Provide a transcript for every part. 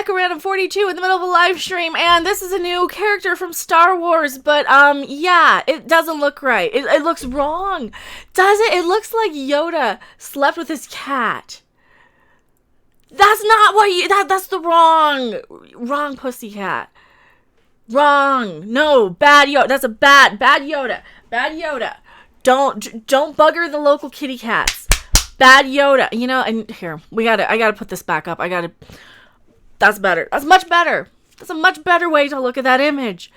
Mecha Random 42 in the middle of a live stream, and this is a new character from Star Wars, but, yeah, it doesn't look right. It looks wrong. Does it? It looks like Yoda slept with his cat. That's not what that's the wrong pussycat. Wrong. No, bad Yoda. That's a bad Yoda. Bad Yoda. Don't bugger the local kitty cats. Bad Yoda. You know, and here, I gotta put this back up. That's better. That's much better. That's a much better way to look at that image.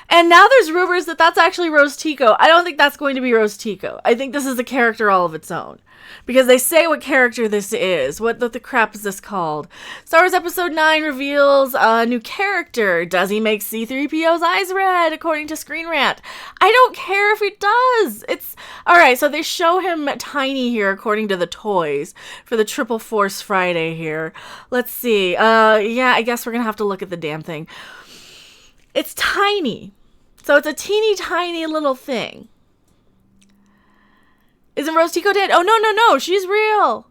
And now there's rumors that that's actually Rose Tico. I don't think that's going to be Rose Tico. I think this is a character all of its own. Because they say what character this is. What the crap is this called? Star Wars Episode 9 reveals a new character. Does he make C-3PO's eyes red, according to Screen Rant? I don't care if he does. It's... Alright, so they show him tiny here, according to the toys, for the Triple Force Friday here. Let's see. Yeah, I guess we're gonna have to look at the damn thing. It's tiny. So it's a teeny tiny little thing. Isn't Rose Tico dead? Oh, no, she's real.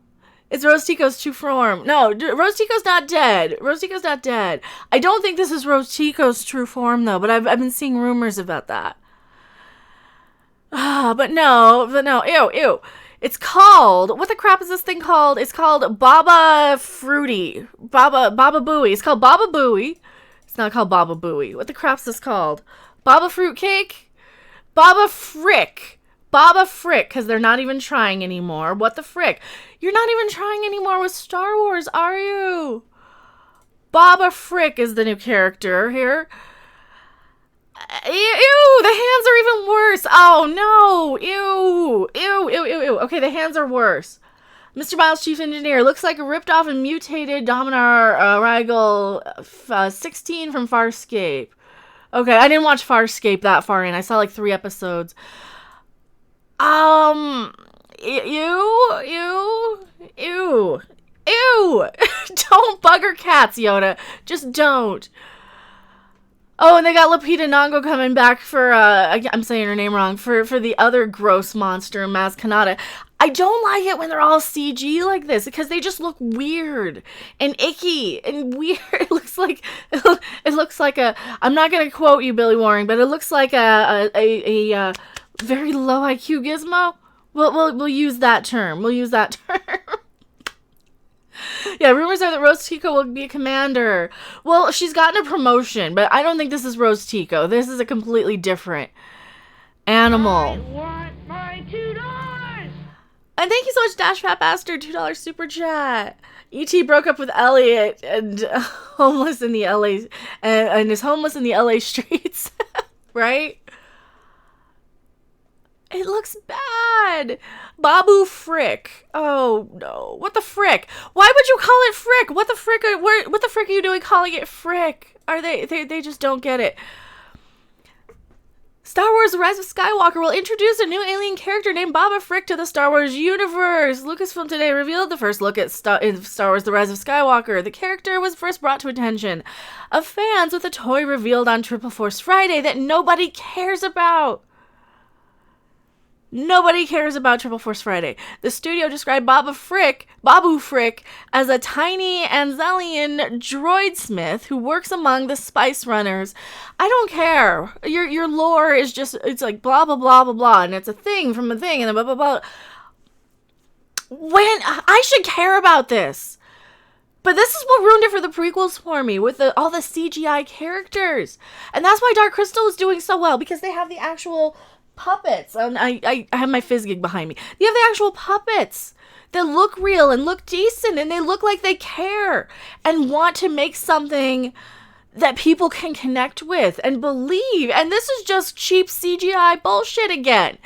It's Rose Tico's true form. No, Rose Tico's not dead. Rose Tico's not dead. I don't think this is Rose Tico's true form, though, but I've been seeing rumors about that. But no, ew. It's called, what the crap is this thing called? It's called Baba Fruity. Baba Booey. It's called Baba Booey. It's not called Baba Booey. What the crap's this called? Baba Fruitcake? Baba Frick. Baba Frick, because they're not even trying anymore. What the frick? You're not even trying anymore with Star Wars, are you? Baba Frick is the new character here. Ew, the hands are even worse. Oh, no. Ew. Okay, the hands are worse. Mr. Miles, Chief Engineer, looks like a ripped off and mutated Dominar Rigel 16 from Farscape. Okay, I didn't watch Farscape that far in. I saw like 3 episodes. Ew. Don't bugger cats, Yoda. Just don't. Oh, and they got Lupita Nyong'o coming back for, I'm saying her name wrong, for the other gross monster, Maz Kanata. I don't like it when they're all CG like this, because they just look weird and icky and weird. It looks like a, I'm not going to quote you, Billy Warren, but it looks like a very low IQ gizmo. We'll use that term. Yeah, rumors are that Rose Tico will be a commander. Well, she's gotten a promotion, but I don't think this is Rose Tico. This is a completely different animal. I want my $2! And thank you so much, Dash Fat Bastard, $2 super chat. E.T. broke up with Elliot and homeless in the LA and is homeless in the LA streets, right? It looks bad. Babu Frick. Oh no! What the frick? Why would you call it Frick? What the frick? What the frick are you doing calling it Frick? Are they just don't get it? Star Wars: The Rise of Skywalker will introduce a new alien character named Babu Frick to the Star Wars universe. Lucasfilm today revealed the first look at Star Wars: The Rise of Skywalker. The character was first brought to attention of fans with a toy revealed on Triple Force Friday that nobody cares about. Nobody cares about Triple Force Friday. The studio described Babu Frick, as a tiny Anzelian droidsmith who works among the Spice Runners. I don't care. Your lore is just, it's like blah, blah, blah, blah, blah, and it's a thing from a thing, and then blah, blah, blah. When, I should care about this. But this is what ruined it for the prequels for me, with all the CGI characters. And that's why Dark Crystal is doing so well, because they have the actual puppets. And I have my Fizzgig behind me. They have the actual puppets that look real and look decent, and they look like they care and want to make something that people can connect with and believe. And this is just cheap CGI bullshit again.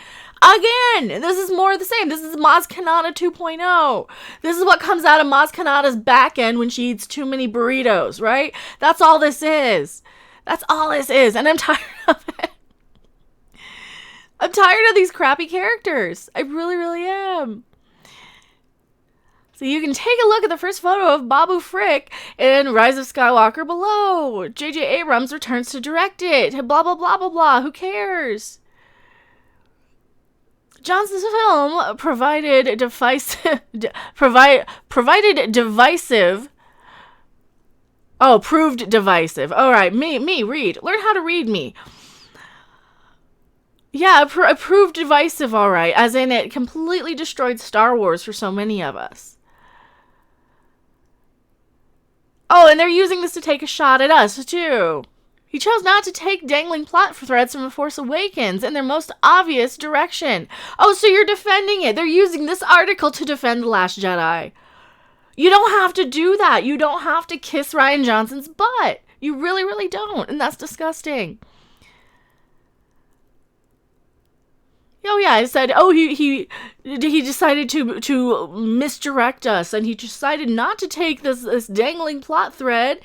This is more of the same. This is Maz Kanata 2.0. This is what comes out of Maz Kanata's back end when she eats too many burritos, right? That's all this is. And I'm tired of it. I'm tired of these crappy characters. I really, really am. So you can take a look at the first photo of Babu Frick in Rise of Skywalker below. J.J. Abrams returns to direct it. Blah, blah, blah, blah, blah. Who cares? Johnson's film provided divisive. Oh, proved divisive. All right, read. Learn how to read me. Yeah, proved divisive, all right. As in, it completely destroyed Star Wars for so many of us. Oh, and they're using this to take a shot at us, too. He chose not to take dangling plot threads from The Force Awakens in their most obvious direction. Oh, so you're defending it. They're using this article to defend The Last Jedi. You don't have to do that. You don't have to kiss Rian Johnson's butt. You really, really don't. And that's disgusting. Oh yeah, I said, oh, he decided to misdirect us, and he decided not to take this dangling plot thread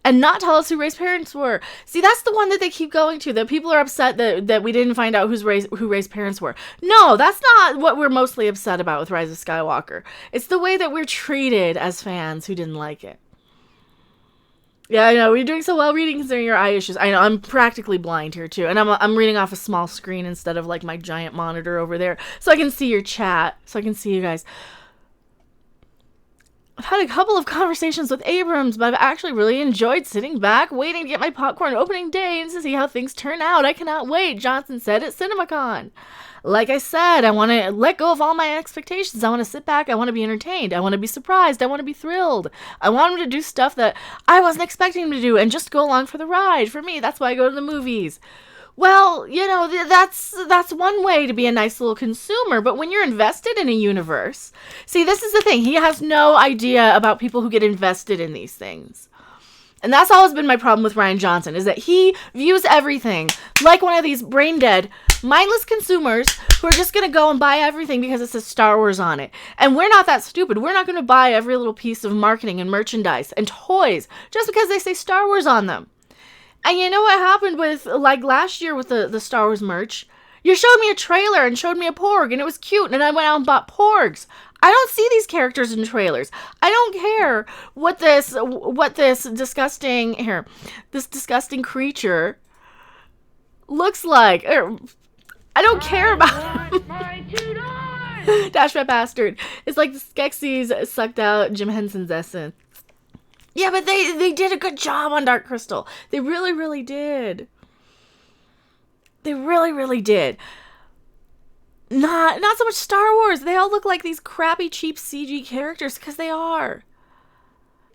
and not tell us who Rey's parents were. See, that's the one that they keep going to, that people are upset that we didn't find out who Rey's parents were. No, that's not what we're mostly upset about with Rise of Skywalker. It's the way that we're treated as fans who didn't like it. Yeah, I know. You're doing so well reading considering your eye issues. I know. I'm practically blind here, too. And I'm reading off a small screen instead of, like, my giant monitor over there. So I can see your chat. So I can see you guys. I've had a couple of conversations with Abrams, but I've actually really enjoyed sitting back, waiting to get my popcorn opening day and to see how things turn out. I cannot wait, Johnson said at CinemaCon. Like I said, I want to let go of all my expectations. I want to sit back. I want to be entertained. I want to be surprised. I want to be thrilled. I want him to do stuff that I wasn't expecting him to do and just go along for the ride. For me, that's why I go to the movies. Well, you know, that's one way to be a nice little consumer, but when you're invested in a universe, see, this is the thing. He has no idea about people who get invested in these things. And that's always been my problem with Rian Johnson, is that he views everything like one of these brain-dead, mindless consumers who are just going to go and buy everything because it says Star Wars on it. And we're not that stupid. We're not going to buy every little piece of marketing and merchandise and toys just because they say Star Wars on them. And you know what happened with, like, last year with the Star Wars merch? You showed me a trailer and showed me a Porg, and it was cute, and I went out and bought Porgs. I don't see these characters in trailers. I don't care what this disgusting creature looks like. I don't care about him. Dashbat bastard. It's like the Skeksis sucked out Jim Henson's essence. Yeah, but they did a good job on Dark Crystal. They really, really did. They really, really did. Not so much Star Wars. They all look like these crappy, cheap CG characters, because they are.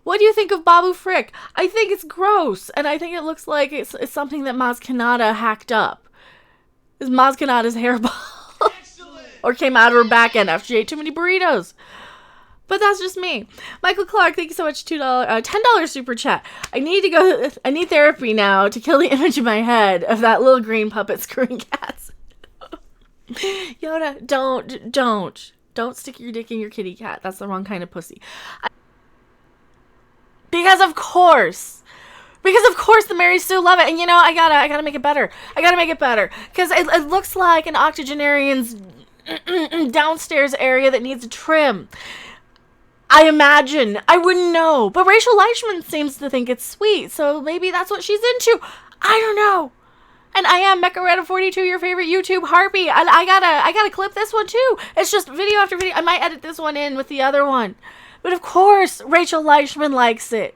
What do you think of Babu Frick? I think it's gross, and I think it looks like it's something that Maz Kanata hacked up. Is Maz Kanata's hairball? Or came out of her back end after she ate too many burritos. But that's just me. Michael Clark, thank you so much. $10 super chat. I need therapy now to kill the image in my head of that little green puppet screwing cats. Yoda, don't stick your dick in your kitty cat. That's the wrong kind of pussy. Because of course, the Mary Sue love it. And you know, I gotta make it better. Because it looks like an octogenarian's downstairs area that needs a trim. I imagine. I wouldn't know. But Rachel Leichman seems to think it's sweet, so maybe that's what she's into. I don't know. And I am Mecha42, your favorite YouTube harpy. And I gotta clip this one too. It's just video after video. I might edit this one in with the other one. But of course, Rachel Leichman likes it.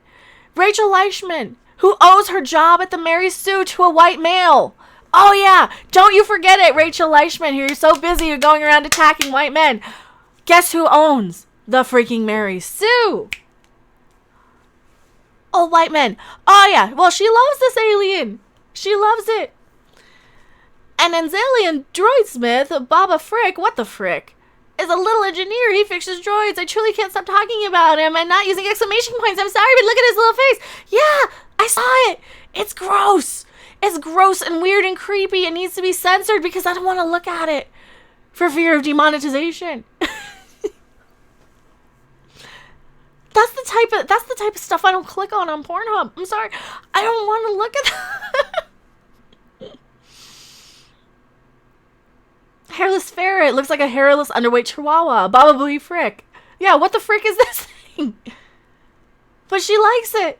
Rachel Leichman, who owes her job at the Mary Sue to a white male. Oh yeah, don't you forget it, Rachel Leichman. You're so busy you're going around attacking white men. Guess who owns the freaking Mary Sue? Oh, white men. Oh, yeah. Well, she loves this alien. She loves it. And Anzalian droidsmith, Babu Frick, what the frick, is a little engineer. He fixes droids. I truly can't stop talking about him and not using exclamation points. I'm sorry, but look at his little face. Yeah, I saw it. It's gross. It's gross and weird and creepy. It needs to be censored because I don't want to look at it for fear of demonetization. That's the type of stuff I don't click on Pornhub. I'm sorry. I don't want to look at that. Hairless ferret. Looks like a hairless underweight chihuahua. Babu Frick. Yeah, what the frick is this thing? But she likes it.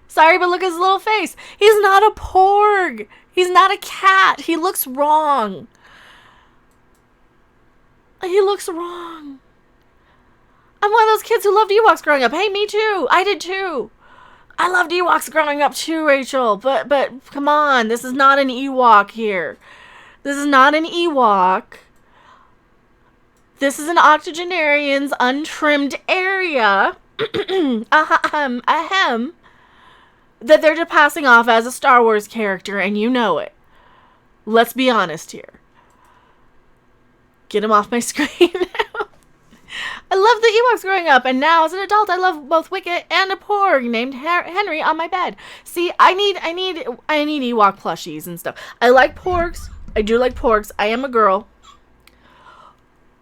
Sorry, but look at his little face. He's not a porg. He's not a cat. He looks wrong. He looks wrong. I'm one of those kids who loved Ewoks growing up. Hey, me too. I did too. I loved Ewoks growing up too, Rachel, but come on, this is not an Ewok here. This is not an Ewok. This is an octogenarian's untrimmed area. Ahem. That they're just passing off as a Star Wars character, and you know it. Let's be honest here. Get him off my screen. I loved the Ewoks growing up, and now as an adult, I love both Wicket and a Porg named Henry on my bed. See, I need Ewok plushies and stuff. I like Porgs. I do like Porgs. I am a girl.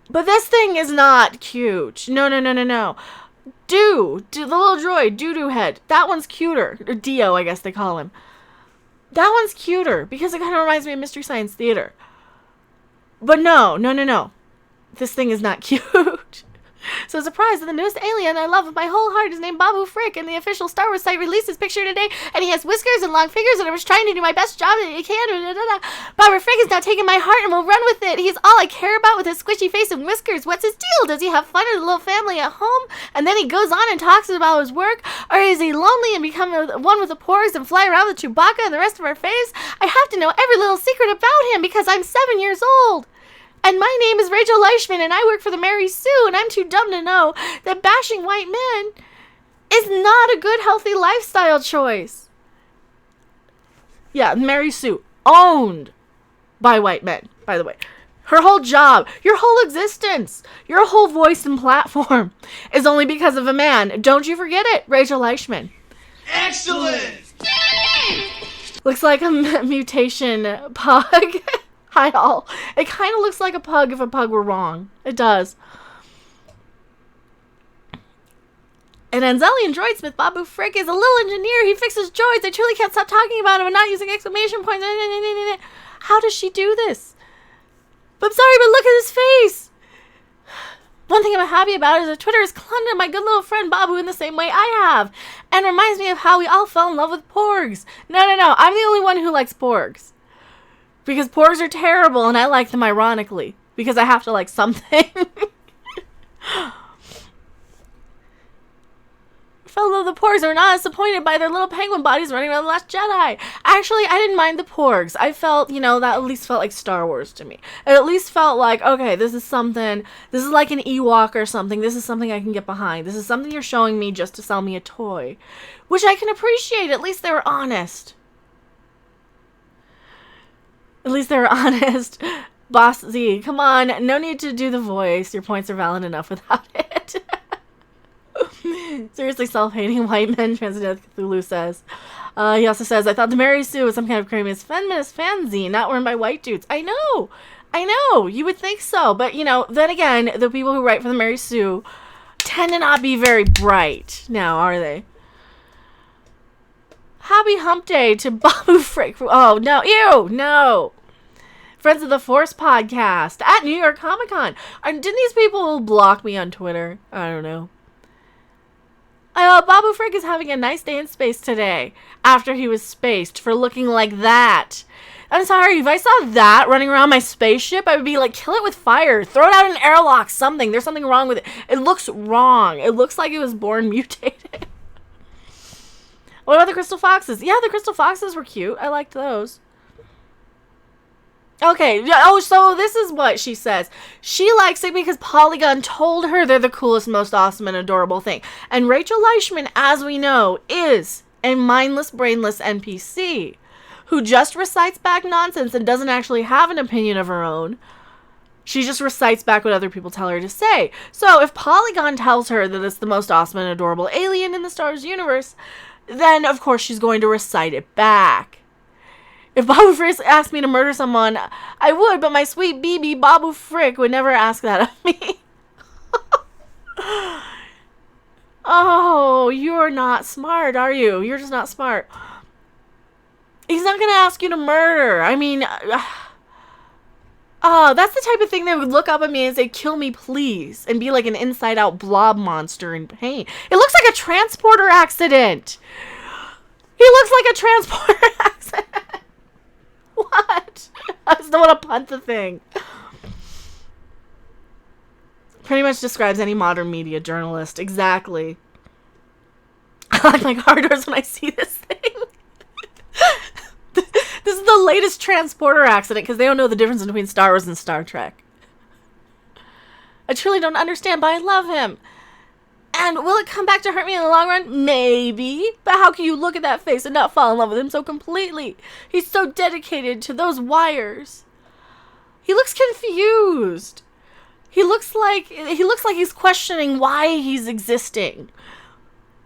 But this thing is not cute. No. The little droid, Doo-Doo Head. That one's cuter. Or Dio, I guess they call him. That one's cuter because it kind of reminds me of Mystery Science Theater. But no. This thing is not cute. So surprised that the newest alien I love with my whole heart is named Babu Frick, and the official Star Wars site released his picture today, and he has whiskers and long fingers, and I was trying to do my best job that he can. Babu Frick has now taken my heart and will run with it. He's all I care about with his squishy face and whiskers. What's his deal? Does he have fun with a little family at home? And then he goes on and talks about his work? Or is he lonely and become one with the Porgs and fly around with Chewbacca and the rest of our faves? I have to know every little secret about him because I'm 7 years old. And my name is Rachel Leishman, and I work for the Mary Sue, and I'm too dumb to know that bashing white men is not a good, healthy lifestyle choice. Yeah, Mary Sue, owned by white men, by the way. Her whole job, your whole existence, your whole voice and platform is only because of a man. Don't you forget it, Rachel Leishman. Excellent! Looks like a mutation pug. Hi all. It kind of looks like a pug if a pug were wrong. It does. An Anzelian droidsmith, Babu Frick, is a little engineer. He fixes droids. I truly can't stop talking about him and not using exclamation points. How does she do this? I'm sorry, but look at his face. One thing I'm happy about is that Twitter has clung to my good little friend Babu in the same way I have. And reminds me of how we all fell in love with Porgs. No. I'm the only one who likes Porgs. Because Porgs are terrible, and I like them ironically. Because I have to like something. Fellow the Porgs are not disappointed by their little penguin bodies running around The Last Jedi. Actually, I didn't mind the Porgs. I felt, that at least felt like Star Wars to me. It at least felt like, okay, this is something, this is like an Ewok or something. This is something I can get behind. This is something you're showing me just to sell me a toy. Which I can appreciate. At least they were honest. At least they were honest. Boss Z, come on. No need to do the voice. Your points are valid enough without it. Seriously, self-hating white men, Transcendental Cthulhu says. He also says, I thought the Mary Sue was some kind of creaminess feminist fanzine, not run by white dudes. I know. You would think so. But, then again, the people who write for the Mary Sue tend to not be very bright now, are they? Happy Hump Day to Babu Frick. Oh, no. Ew, no. Friends of the Force podcast at New York Comic Con. Didn't these people block me on Twitter? I don't know. Babu Frick is having a nice day in space today after he was spaced for looking like that. I'm sorry, if I saw that running around my spaceship, I would be like, kill it with fire. Throw it out an airlock, something. There's something wrong with it. It looks wrong. It looks like it was born mutated. What about the Crystal Foxes? Yeah, the Crystal Foxes were cute. I liked those. Okay, so this is what she says. She likes it because Polygon told her they're the coolest, most awesome, and adorable thing. And Rachel Leishman, as we know, is a mindless, brainless NPC who just recites back nonsense and doesn't actually have an opinion of her own. She just recites back what other people tell her to say. So if Polygon tells her that it's the most awesome and adorable alien in the Star Wars universe, then of course she's going to recite it back. If Babu Frick asked me to murder someone, I would, but my sweet BB Babu Frick would never ask that of me. Oh, you're not smart, are you? You're just not smart. He's not going to ask you to murder. I mean, that's the type of thing that would look up at me and say, kill me, please, and be like an inside-out blob monster in pain. It looks like a transporter accident. He looks like a transporter accident. What? I just don't want to punt the thing. Pretty much describes any modern media journalist. Exactly. I like my car doors when I see this thing. This is the latest transporter accident because they don't know the difference between Star Wars and Star Trek. I truly don't understand, but I love him. And will it come back to hurt me in the long run? Maybe. But how can you look at that face and not fall in love with him so completely? He's so dedicated to those wires. He looks confused. He looks like he's questioning why he's existing.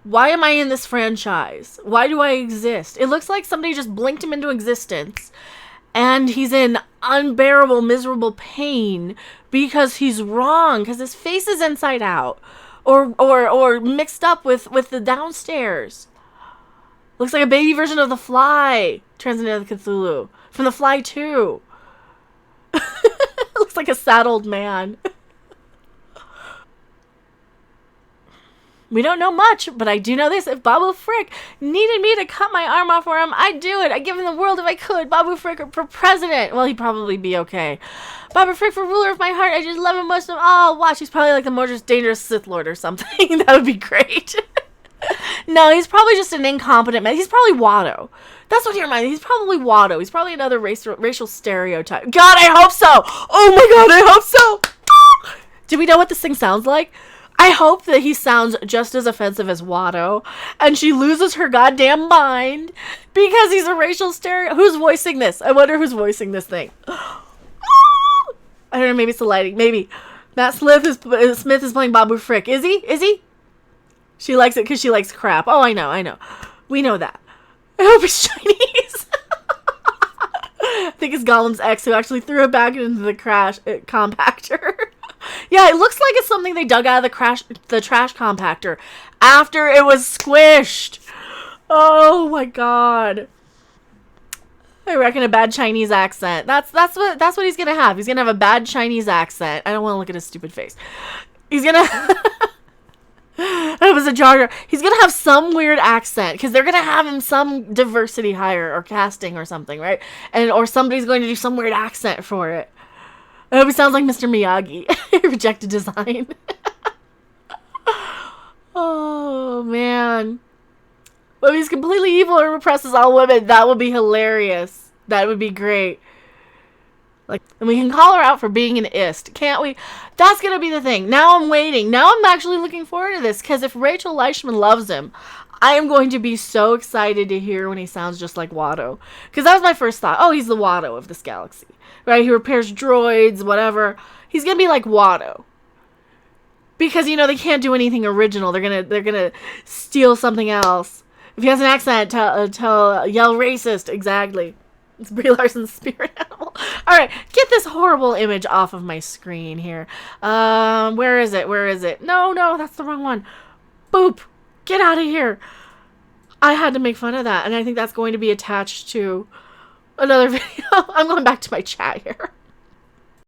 Why am I in this franchise? Why do I exist? It looks like somebody just blinked him into existence. And he's in unbearable, miserable pain because he's wrong. Because his face is inside out. Or mixed up with the downstairs. Looks like a baby version of the Fly. Turns into the Cthulhu. From the Fly 2. Looks like a sad old man. We don't know much, but I do know this. If Babu Frick needed me to cut my arm off for him, I'd do it. I'd give him the world if I could. Babu Frick for president. Well, he'd probably be okay. Babu Frick for ruler of my heart. I just love him most of all. Watch, he's probably like the most dangerous Sith Lord or something. That would be great. No, he's probably just an incompetent man. He's probably Watto. That's what he reminds me. He's probably Watto. He's probably another racial stereotype. God, I hope so. Oh my God, I hope so. Do we know what this thing sounds like? I hope that he sounds just as offensive as Watto, and she loses her goddamn mind because he's a racial stereotype. Who's voicing this? I wonder who's voicing this thing. I don't know, maybe it's the lighting. Maybe. Matt Smith is playing Babu Frick. Is he? Is he? She likes it because she likes crap. Oh, I know. We know that. I hope it's Chinese. I think it's Gollum's ex who actually threw it back into the compactor. Yeah, it looks like it's something they dug out of the trash compactor after it was squished. Oh my God. I reckon a bad Chinese accent. That's what he's gonna have. He's gonna have a bad Chinese accent. I don't want to look at his stupid face. He's gonna. It was a Jar Jar. He's gonna have some weird accent because they're gonna have him some diversity hire or casting or something, right? Or somebody's going to do some weird accent for it. I hope he sounds like Mr. Miyagi. Rejected design. Oh, man. But if he's completely evil and represses all women, that would be hilarious. That would be great. And we can call her out for being an ist, can't we? That's going to be the thing. Now I'm waiting. Now I'm actually looking forward to this, because if Rachel Leishman loves him, I am going to be so excited to hear when he sounds just like Watto. Because that was my first thought. Oh, he's the Watto of this galaxy. Right? He repairs droids, whatever. He's going to be like Watto. Because, they can't do anything original. They're gonna steal something else. If he has an accent, yell racist. Exactly. It's Brie Larson's spirit animal. Alright, get this horrible image off of my screen here. Where is it? No, that's the wrong one. Boop. Get out of here. I had to make fun of that, and I think that's going to be attached to another video. I'm going back to my chat here.